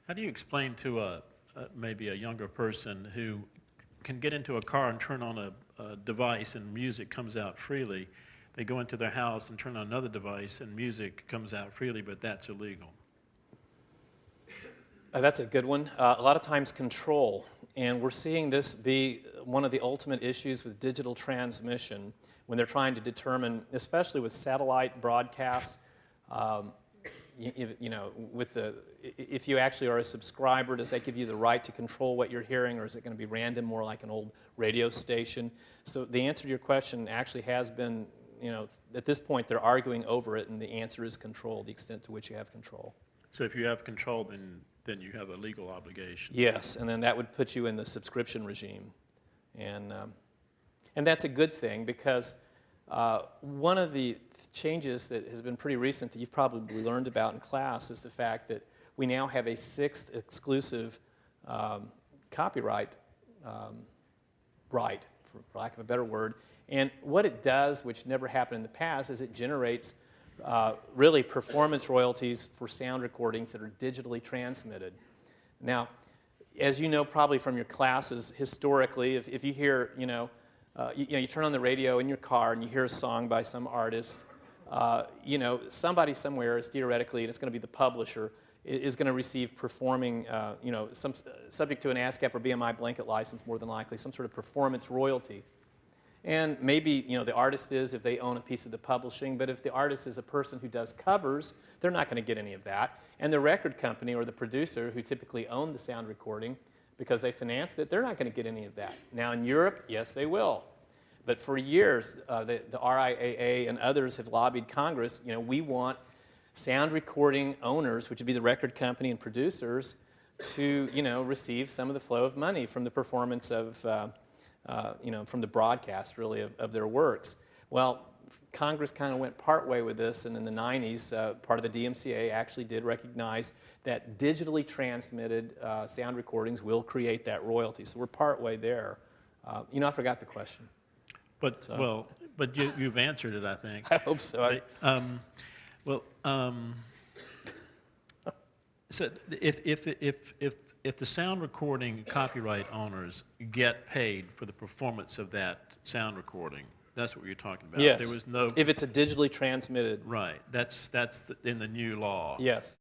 How do you explain to maybe a younger person who can get into a car and turn on a device and music comes out freely? They go into their house and turn on another device and music comes out freely, but that's illegal. That's a good one. A lot of times control, and we're seeing this be one of the ultimate issues with digital transmission when they're trying to determine, especially with satellite broadcasts, if you actually are a subscriber, does that give you the right to control what you're hearing, or is it going to be random, more like an old radio station? So the answer to your question actually has been, at this point they're arguing over it, and the answer is control, the extent to which you have control. So if you have control, then you have a legal obligation. Yes, and then that would put you in the subscription regime. And that's a good thing, because one of the changes that has been pretty recent that you've probably learned about in class is the fact that we now have a sixth exclusive copyright right, for lack of a better word. And what it does, which never happened in the past, is it generates really performance royalties for sound recordings that are digitally transmitted. Now, as you know probably from your classes, historically, if you hear, you turn on the radio in your car and you hear a song by some artist, somebody somewhere is theoretically, and it's going to be the publisher, is going to receive performing, some subject to an ASCAP or BMI blanket license, more than likely, some sort of performance royalty. And maybe, the artist is if they own a piece of the publishing, but if the artist is a person who does covers, they're not going to get any of that. And the record company or the producer who typically own the sound recording, because they financed it, they're not going to get any of that. Now in Europe, yes, they will. But for years, the RIAA and others have lobbied Congress, we want sound recording owners, which would be the record company and producers, to, receive some of the flow of money from the performance of from the broadcast, really, of their works. Well, Congress kind of went partway with this, and in the 90s, part of the DMCA actually did recognize that digitally transmitted sound recordings will create that royalty. So we're partway there. I forgot the question. But you've answered it, I think. I hope so. So if the sound recording copyright owners get paid for the performance of that sound recording, that's what you're talking about. Yes. There was no. If it's a digitally transmitted. Right. That's in the new law. Yes.